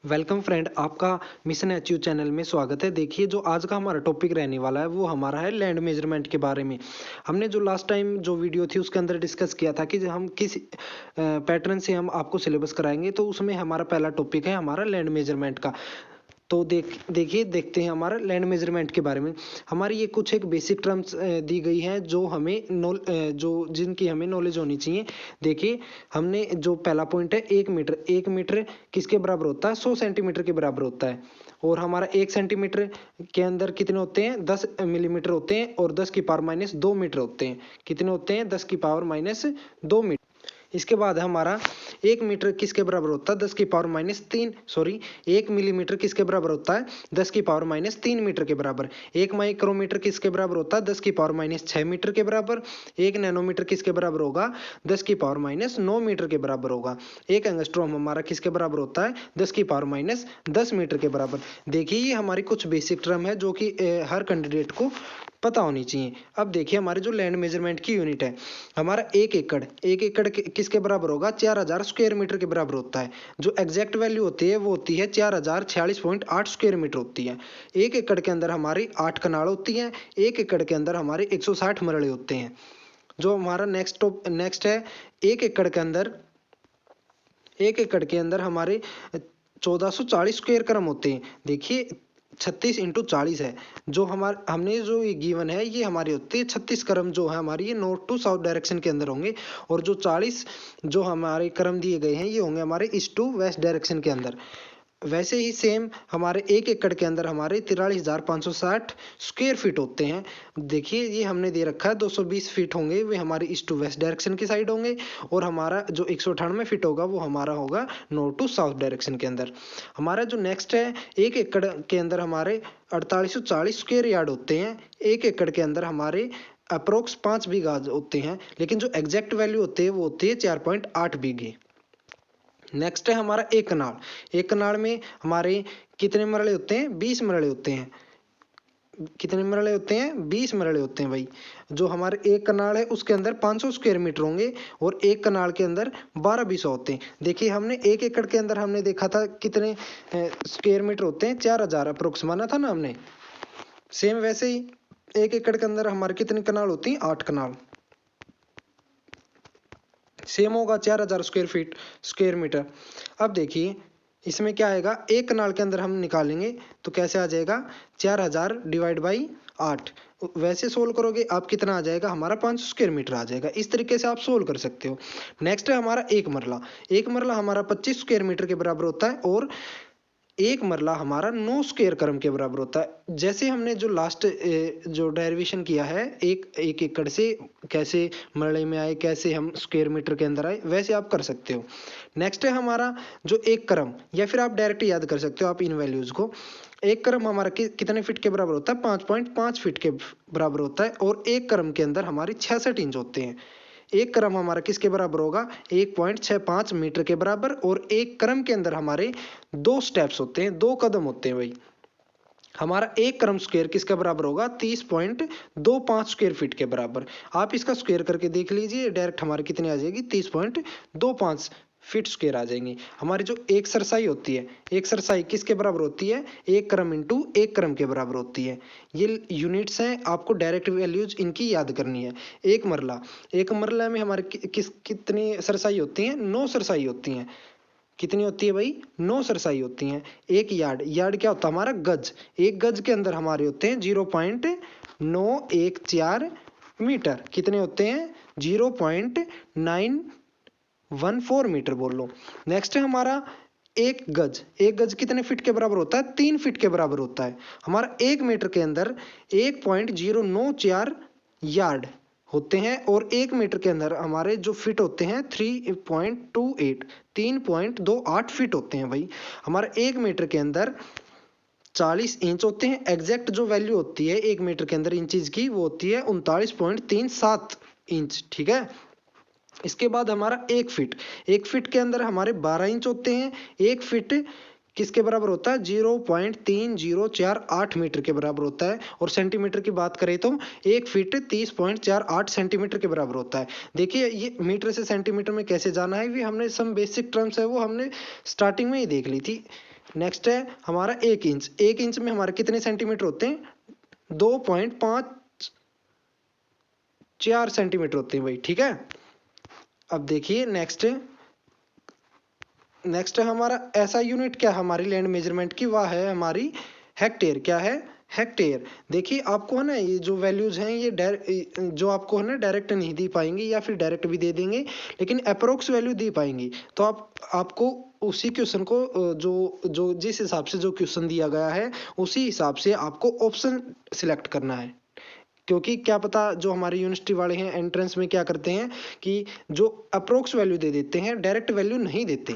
Welcome friend, आपका mission achieve channel में स्वागत है। देखिए, जो आज का हमारा टॉपिक रहने वाला है वो हमारा है लैंड मेजरमेंट के बारे में। हमने जो लास्ट टाइम जो वीडियो थी उसके अंदर डिस्कस किया था कि हम किस पैटर्न से हम आपको सिलेबस कराएंगे, तो उसमें हमारा पहला टॉपिक है हमारा लैंड मेजरमेंट का। तो देखते हैं हमारा लैंड मेजरमेंट के बारे में। हमारी ये कुछ एक बेसिक टर्म्स दी गई हैं जो हमें जो जिनकी हमें नॉलेज होनी चाहिए। देखिए, हमने जो पहला पॉइंट है 1 मीटर। 1 मीटर किसके बराबर होता है? 100 सेंटीमीटर के बराबर होता है। और हमारा 1 सेंटीमीटर के अंदर कितने होते हैं? 10 मिलीमीटर होते हैं। और 10⁻²मीटर होते हैं। कितने होते हैं? 10⁻²मीटर। इसके बाद हमारा 1 मीटर किसके बराबर होता है? 10⁻³ सॉरी 1 मिलीमीटर किसके बराबर होता है? 10⁻³ मीटर के बराबर। 1 माइक्रोमीटर किसके बराबर होता है? 10⁻6 मीटर के बराबर। 1 नैनोमीटर किसके बराबर होगा? 10⁻9 मीटर के बराबर होगा। 1 एंगस्ट्रॉम हमारा किसके बराबर होता है? 10⁻10 मीटर के बराबर। देखिए, ये हमारी कुछ बेसिक टर्म है जो कि हर कैंडिडेट को पता होनी चाहिए। अब देखिए, हमारे जो लैंड मेजरमेंट की यूनिट है, हमारा 1 एकड़ किसके बराबर होगा? 4000 स्क्वायर मीटर के बराबर होता है। जो एग्जैक्ट वैल्यू होती है वो होती है 4046.8 स्क्वायर मीटर होती है। 1 एकड़ के अंदर हमारी 8 कनाल होती हैं। 1 एकड़ के अंदर हमारे 160 मरड़े होते हैं। जो हमारा नेक्स्ट है, 1 एकड़ के अंदर हमारे 1440 स्क्वायर क्रम होते हैं। देखिए, 36 × 40 है। जो हमने जो ये गिवन है ये हमारी होती है 36 क्रम जो है हमारी, ये नॉर्थ टू साउथ डायरेक्शन के अंदर होंगे। और जो 40 जो हमारे क्रम दिए गए हैं ये होंगे हमारे ईस्ट टू वेस्ट डायरेक्शन के अंदर। वैसे ही सेम हमारे 1 एकड़ के अंदर हमारे 43,560 स्क्वायर फीट होते हैं। देखिए, ये हमने दे रखा है 220 फीट होंगे, वे हमारे ईस्ट टू वेस्ट डायरेक्शन की साइड होंगे। और हमारा जो 198 फीट होगा वो हमारा होगा नॉर्थ टू साउथ डायरेक्शन के अंदर। हमारा जो नेक्स्ट है, 1 एकड़ के अंदर हमारे 4840 स्क्वायर यार्ड होते हैं। 1 एकड़ के अंदर हमारे अप्रोक्स 5 बीघा होते हैं, लेकिन जो एग्जैक्ट वैल्यू होती है वो होती है 4.8 बीघे। नेक्स्ट है हमारा 1 कनाल। 1 कनाल में हमारे कितने मरड़े होते हैं? 20 मरड़े होते हैं। कितने मरड़े होते हैं? 20 मरड़े होते हैं भाई। जो हमारे 1 कनाल है उसके अंदर 500 स्क्वायर मीटर होंगे। और 1 कनाल के अंदर 12-20 होते हैं। देखिए, हमने 1 एकड़ के अंदर हमने देखा था कितने स्क्वायर मीटर होते हैं? 4000 अप्रोक्स माना था ना हमने। सेम वैसे ही 1 एकड़ के अंदर हमारे कितने कनाल होती हैं? 8 कनाल। सेम होगा 4000 स्क्वायर मीटर। अब देखिए, इसमें क्या आएगा? 1 कनाल के अंदर हम निकालेंगे तो कैसे आ जाएगा? 4000 डिवाइड बाई 8। वैसे सोल्व करोगे आप कितना आ जाएगा? हमारा 500 स्क्वायर मीटर आ जाएगा। इस तरीके से आप सोल्व कर सकते हो। नेक्स्ट है हमारा 1 मरला। 1 मरला हमारा 25 स्क्वायर मीटर के बराबर होता है। और 1 मरला हमारा 9 स्क्वायर क्रम के बराबर होता है। जैसे हमने जो लास्ट जो डेरिवेशन किया है एक एकड़ से कैसे मरड़े में आए, कैसे हम स्क्वायर मीटर के अंदर आए, वैसे आप कर सकते हो। नेक्स्ट है हमारा जो 1 क्रम, या फिर आप डायरेक्ट याद कर सकते हो आप इन वैल्यूज को। 1 क्रम हमारा कितने फीट के बराबर होता है? 5.5 फीट के बराबर होता है। और 1 क्रम के अंदर हमारे 66 इंच होते हैं। 1 क्रम हमारा किसके बराबर होगा? 1.65 मीटर के बराबर। और 1 क्रम के अंदर हमारे 2 स्टेप्स होते हैं, 2 कदम होते हैं भाई। हमारा 1 क्रम स्क्वायर किसके बराबर होगा? 30.25 स्क्वायर फीट के बराबर। आप इसका स्क्वायर करके देख लीजिए, डायरेक्ट हमारी कितनी आ जाएगी? 30.25 फीट स्क्वायर आ जाएंगी। हमारी जो एक सरसाई होती है, एक सरसाई किसके बराबर होती है? 1 क्रम इंटू 1 क्रम के बराबर होती है। ये यूनिट्स हैं, आपको डायरेक्ट वैल्यूज इनकी याद करनी है। 1 मरला, 1 मरला में हमारे कितनी सरसाई होती हैं? 9 सरसाई होती हैं। कितनी होती है भाई? 9 सरसाई होती हैं। 1 यार्ड क्या होता है हमारा? गज। 1 गज के अंदर हमारे होते हैं 0.914 मीटर। कितने होते हैं? 0.914 मीटर बोल लो। नेक्स्ट है हमारा 1 गज। 1 गज कितने फीट के बराबर होता है? 3 फीट के बराबर होता है। हमारा 1 मीटर के अंदर 1.094 यार्ड होते हैं। और 1 मीटर के अंदर हमारे जो फिट होते हैं 3.28 फीट होते हैं भाई। हमारा 1 मीटर के अंदर 40 इंच होते हैं। एग्जैक्ट जो वैल्यू होती है 1 मीटर के अंदर इंचज की वो होती है 39.37 इंच। ठीक है। इसके बाद हमारा 1 फीट। 1 फीट के अंदर हमारे 12 इंच होते हैं। 1 फीट किसके बराबर होता है? 0.3048 मीटर के बराबर होता है। और सेंटीमीटर की बात करें तो 1 फीट 30.48 सेंटीमीटर के बराबर होता है। देखिए, ये मीटर से सेंटीमीटर में कैसे जाना है, ये हमने सम बेसिक टर्म्स है वो हमने स्टार्टिंग में ही देख ली थी। नेक्स्ट है हमारा 1 इंच। 1 इंच में हमारे कितने सेंटीमीटर होते हैं? 2.54 सेंटीमीटर होते हैं भाई, ठीक है। अब देखिए नेक्स्ट है हमारा ऐसा यूनिट क्या हमारी लैंड मेजरमेंट की, वह है हमारी हेक्टेयर। क्या है? हेक्टेयर। देखिए आपको है ना ये जो वैल्यूज हैं ये जो आपको है ना डायरेक्ट नहीं दी पाएंगे, या फिर डायरेक्ट भी दे देंगे लेकिन अप्रोक्स वैल्यू दी पाएंगी। तो आपको उसी क्वेश्चन को जो जो जिस हिसाब से जो क्वेश्चन दिया गया है उसी हिसाब से आपको ऑप्शन सिलेक्ट करना है। क्योंकि क्या पता जो हमारे यूनिवर्सिटी वाले हैं एंट्रेंस में क्या करते हैं कि जो अप्रोक्स वैल्यू दे देते हैं, डायरेक्ट वैल्यू नहीं देते।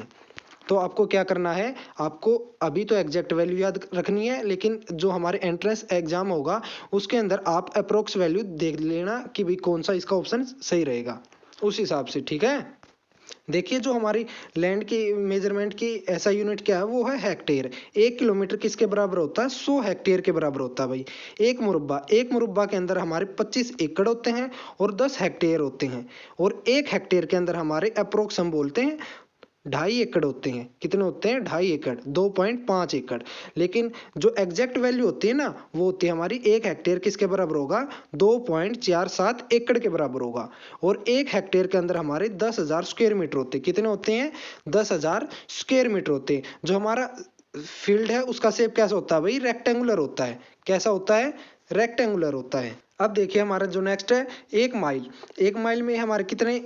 तो आपको क्या करना है, आपको अभी तो एग्जैक्ट वैल्यू याद रखनी है, लेकिन जो हमारे एंट्रेंस एग्जाम होगा उसके अंदर आप अप्रोक्स वैल्यू देख लेना कि भाई कौन सा इसका ऑप्शन सही रहेगा उस हिसाब से, ठीक है। देखिए जो हमारी लैंड की मेजरमेंट की ऐसा यूनिट क्या है, वो है हेक्टेयर। 1 किलोमीटर किसके बराबर होता है? 100 हेक्टेयर के बराबर होता है भाई। एक मुरब्बा के अंदर हमारे 25 एकड़ होते हैं और 10 हेक्टेयर होते हैं। और 1 हेक्टेयर के अंदर हमारे अप्रोक्स हम बोलते हैं 2.5 एकड़ होते हैं। कितने होते हैं? 2.5 एकड़, 2.5 एकड़। लेकिन जो एग्जैक्ट वैल्यू होती है ना वो होती है हमारी 1 हेक्टेयर किसके बराबर होगा? 2.47 एकड़ के बराबर होगा। और 1 हेक्टेयर के अंदर हमारे 10,000 स्क्वायर मीटर होते हैं। कितने होते हैं? 10,000 स्क्वायर मीटर होते हैं। जो हमारा फील्ड है उसका शेप कैसा होता है भाई? रेक्टेंगुलर होता है। कैसा होता है? रेक्टेंगुलर होता है। अब देखिए हमारा जो नेक्स्ट है 1 माइल। 1 माइल में हमारे कितने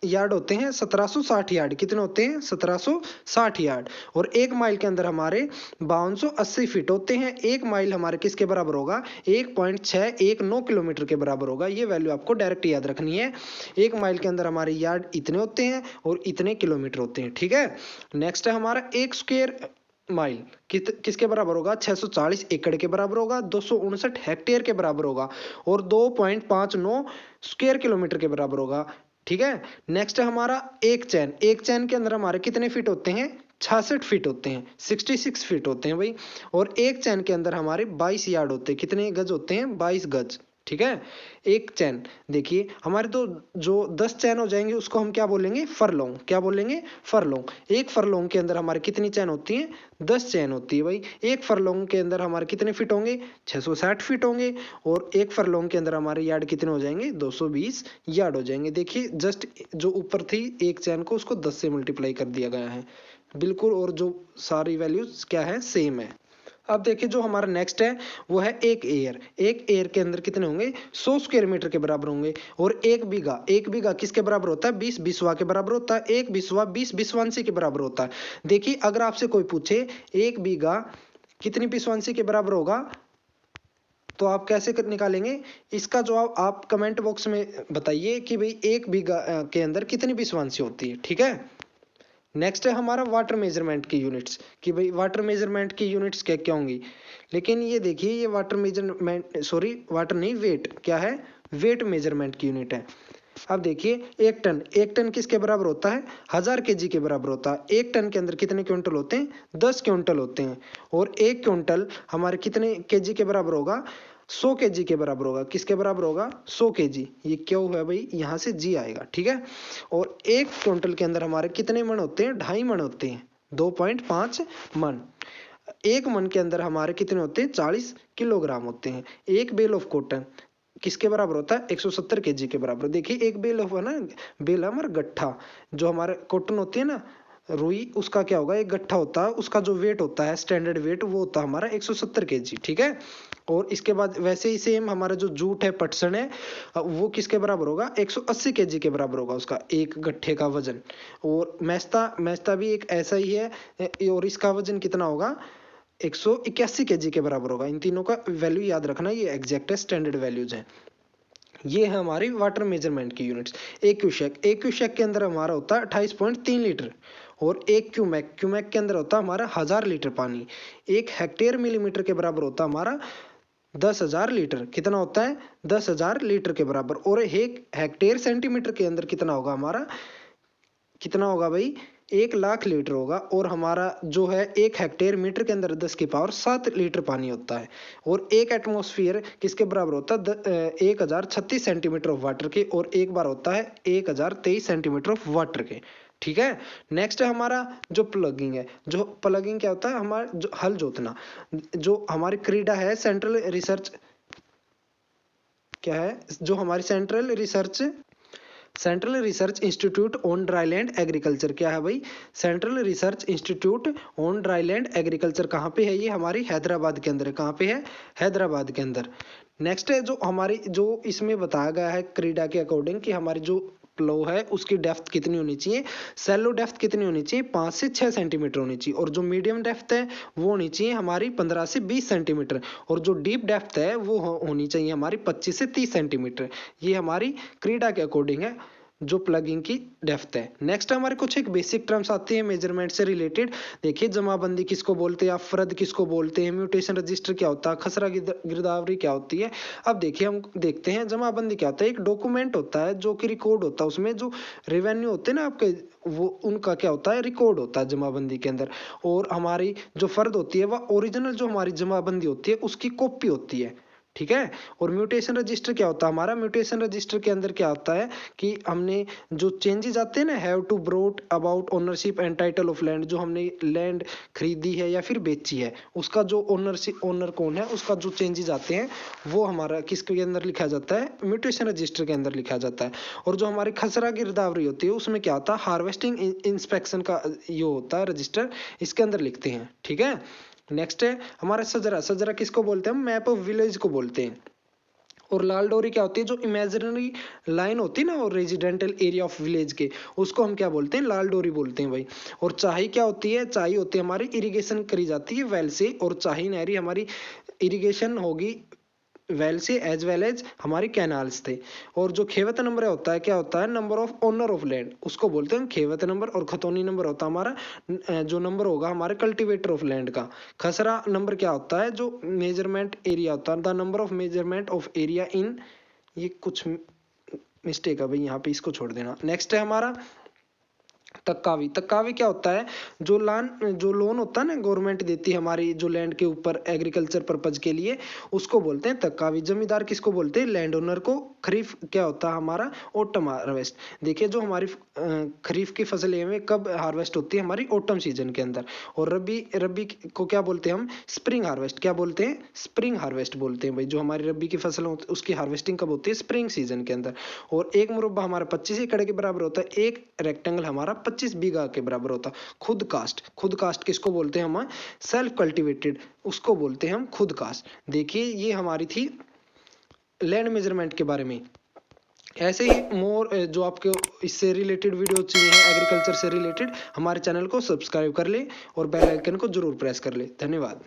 यार्ड होते हैं? 1760 यार्ड। कितने होते हैं? 1760 यार्ड। और 1 माइल के अंदर हमारे 5280 फीट होते हैं। 1 माइल हमारे किसके बराबर होगा? 1.619 किलोमीटर के बराबर होगा। ये वैल्यू आपको डायरेक्ट याद रखनी है। 1 माइल के अंदर हमारे यार्ड इतने होते हैं और इतने किलोमीटर होते हैं, ठीक है। नेक्स्ट है हमारा 1 स्क्वायर माइल किसके बराबर होगा? 640 एकड़ के बराबर होगा, 259 हेक्टेयर के बराबर होगा और 2.59 स्क्वायर किलोमीटर के बराबर होगा, ठीक है। नेक्स्ट है हमारा एक चैन के अंदर हमारे कितने फीट होते हैं? 66 फीट होते हैं, 66 फीट होते हैं भाई। और एक चैन के अंदर हमारे 22 यार्ड होते हैं। कितने गज होते हैं? 22 गज, ठीक है। एक चैन। देखिए हमारे तो जो 10 चैन हो जाएंगे उसको हम क्या बोलेंगे? फरलोंग। क्या बोलेंगे? फरलोंग। एक फरलोंग के अंदर हमारे कितनी चैन होती है? 10 चैन होती है भाई। एक फरलोंग के अंदर हमारे कितने फीट होंगे? 660 फीट होंगे। और एक फरलोंग के अंदर हमारे यार्ड कितने हो जाएंगे? 220 यार्ड हो जाएंगे। देखिए जस्ट जो ऊपर थी एक चैन को उसको 10 से मल्टीप्लाई कर दिया गया है बिल्कुल, और जो सारी वैल्यूज क्या है? सेम है। अब देखिए जो हमारा नेक्स्ट है वो है एक एयर के अंदर कितने होंगे? 100 स्क्वायर मीटर के बराबर होंगे। और एक बीघा किसके बराबर होता है? 20 बिस्वा के बराबर होता है। एक बिस्वा 20 बिस्वांशी के बराबर होता है। देखिए अगर आपसे कोई पूछे एक बीघा कितनी बिस्वांशी के बराबर होगा तो आप कैसे निकालेंगे इसका जवाब? आप कमेंट बॉक्स में बताइए कि भाई एक बीघा के अंदर कितनी बिस्वांशी होती है, ठीक है। नेक्स्ट है हमारा वाटर मेजरमेंट की यूनिट्स, कि भाई वाटर मेजरमेंट की यूनिट्स क्या क्या होंगी। लेकिन ये देखिए ये वाटर नहीं, वेट। क्या है? वेट मेजरमेंट की यूनिट है। अब देखिए एक टन किसके बराबर होता है? 1000 केजी के बराबर होता है। एक टन के अंदर कितने क्विंटल होते हैं? 10 क्विंटल होते हैं। और एक क्विंटल हमारे कितने केजी के बराबर होगा? 100 केजी के बराबर होगा। किसके बराबर होगा? 100 केजी। ये क्यों है भाई? यहाँ से जी आएगा, ठीक है। और एक क्विंटल के अंदर हमारे कितने मन होते हैं? 2.5 मन होते हैं, 2.5 मन। एक मन के अंदर हमारे कितने होते हैं? 40 किलोग्राम होते हैं। एक बेल ऑफ कॉटन किसके बराबर होता है? 170 केजी के बराबर। देखिए एक बेल ऑफ है ना, बेल हमारा गट्ठा, जो हमारे कॉटन होती है ना रुई, उसका क्या होगा? एक गट्ठा होता है, उसका जो वेट होता है स्टैंडर्ड वेट वो होता है हमारा 170 केजी, ठीक है। और इसके बाद वैसे ही सेम हमारा जो जूट है, पटसन है, वो किसके बराबर होगा? 180 केजी के बराबर होगा उसका एक गट्ठे का वजन। और मैस्ता भी एक ऐसा ही है, और इसका वजन कितना होगा? 181 केजी के बराबर होगा। इन तीनों का वैल्यू याद रखना, ये एग्जैक्ट है, स्टैंडर्ड वैल्यूज हैं। ये है हमारी वाटर मेजरमेंट की यूनिट्स। एक क्यूसेक के अंदर हमारा होता है 28.3 लीटर। और एक क्यूमेक के अंदर होता है हमारा 1000 लीटर पानी। एक हेक्टेयर मिलीमीटर के बराबर होता है हमारा 10,000 लीटर। कितना होता है? 10,000 लीटर के बराबर। और एक हेक्टेयर सेंटीमीटर के अंदर कितना होगा हमारा? कितना होगा भाई? 1,00,000 लीटर होगा। और हमारा जो है एक हेक्टेयर मीटर के अंदर 10 की पावर 7 लीटर पानी होता है। और एक एटमॉस्फेयर किसके बराबर होता है? 1036 सेंटीमीटर ऑफ वाटर के। और एक बार होता है 1023 सेंटीमीटर ऑफ वाटर के, ठीक है। नेक्स्ट है हमारा जो प्लगिंग है। जो प्लगिंग क्या होता है, हमारा जो हल जोतना, जो हमारी क्रीडा है सेंट्रल रिसर्च, क्या है, जो हमारी central research institute on dryland agriculture, क्या है भाई, central research institute on dryland agriculture, कहाँ पे है ये, हमारी हैदराबाद के अंदर है। कहाँ पे है, हैदराबाद के अंदर। नेक्स्ट है जो हमारी, जो इसमें बताया गया है क्रीडा के अकॉर्डिंग कि हमारी जो प्लो है उसकी डेप्थ कितनी होनी चाहिए, सेलो डेप्थ कितनी होनी चाहिए, 5 से 6 सेंटीमीटर होनी चाहिए। और जो मीडियम डेप्थ है वो होनी चाहिए हमारी 15 से 20 सेंटीमीटर। और जो डीप डेप्थ है वो होनी चाहिए हमारी 25 से 30 सेंटीमीटर। ये हमारी क्रीडा के अकॉर्डिंग है जो प्लगिंग की डेप्थ है। नेक्स्ट हमारे कुछ एक बेसिक टर्म्स आती है मेजरमेंट से रिलेटेड। देखिए जमाबंदी किसको बोलते हैं, अफरद किसको बोलते हैं, म्यूटेशन रजिस्टर क्या होता है, खसरा गिरदावरी क्या होती है। अब देखिए हम देखते हैं जमाबंदी क्या होता है। एक डॉक्यूमेंट होता है जो कि रिकॉर्ड होता है, उसमें जो रेवेन्यू होते हैं ना आपके, वो उनका क्या होता है, रिकॉर्ड होता है जमाबंदी के अंदर। और हमारी जो फर्द होती है वह ओरिजिनल जो हमारी जमाबंदी होती है उसकी कॉपी होती है। ठीक है। और म्यूटेशन रजिस्टर क्या होता है हमारा, म्यूटेशन रजिस्टर के अंदर क्या होता है कि हमने जो चेंजेस आते हैं ना, have to brought about ownership and title of land, जो हमने लैंड खरीदी है या फिर बेची है उसका जो ओनर कौन है, उसका जो चेंजेस आते हैं वो हमारा किसके अंदर लिखा जाता है, म्यूटेशन रजिस्टर के अंदर लिखा जाता है। और जो हमारी खसरा गिरदावरी होती है उसमें क्या होता है, हार्वेस्टिंग इंस्पेक्शन का ये होता है रजिस्टर, इसके अंदर लिखते हैं। ठीक है। नेक्स्ट है हमारा सजरा। सजरा किसको बोलते हैं, मैप ऑफ विलेज को बोलते हैं। और लाल डोरी क्या होती है, जो इमेजिनरी लाइन होती है ना और रेजिडेंटल एरिया ऑफ विलेज के, उसको हम क्या बोलते हैं, लाल डोरी बोलते हैं भाई। और चाही क्या होती है, चाही होती है हमारी इरिगेशन करी जाती है वेल से, और चाही नहरी हमारी इरिगेशन होगी वेल से एज वेल एज हमारी कैनाल्स थे। और जो खेवत नंबर होता है क्या होता है, number of owner of land, उसको बोलते हैं खेवत नंबर। और खतौनी नंबर होता है हमारा जो नंबर होगा हमारे कल्टीवेटर ऑफ लैंड का। खसरा नंबर क्या होता है, जो मेजरमेंट एरिया होता है, the number of measurement of area in, ये कुछ मिस्टेक है भाई यहाँ पे, इसको छोड़ देना। नेक्स्ट है हमारा तक्कावी। तक्कावी क्या होता है, जो लोन होता है ना गवर्नमेंट देती है हमारी जो लैंड के ऊपर एग्रीकल्चर पर्पज के लिए, उसको बोलते हैं तक्कावी। जमींदार किसको बोलते हैं, लैंड ओनर को। खरीफ क्या होता है हमारा, ऑटम हार्वेस्ट। देखिए जो हमारी खरीफ की फसलें हैं कब हार्वेस्ट होती है, हमारी ऑटम सीजन के अंदर। और रबी को क्या बोलते हैं हम, स्प्रिंग हार्वेस्ट। क्या बोलते हैं, स्प्रिंग हार्वेस्ट बोलते हैं भाई। जो हमारी रबी की फसल होती है उसकी हार्वेस्टिंग कब होती है, स्प्रिंग सीजन के अंदर। और एक मुरब्बा हमारा 25 एकड़ के बराबर होता है, एक रेक्टेंगल हमारा 25 बीघा के बराबर होता है। खुद कास्ट, खुद कास्ट किसको बोलते हैं हम, सेल्फ कल्टीवेटेड, उसको बोलते हैं हम खुद कास्ट। देखिए ये हमारी थी लैंड मेजरमेंट के बारे में। ऐसे ही मोर जो आपको इससे रिलेटेड वीडियो चाहिए एग्रीकल्चर से रिलेटेड, हमारे चैनल को सब्सक्राइब कर ले और बेल आइकन को जरूर प्रेस कर ले। धन्यवाद।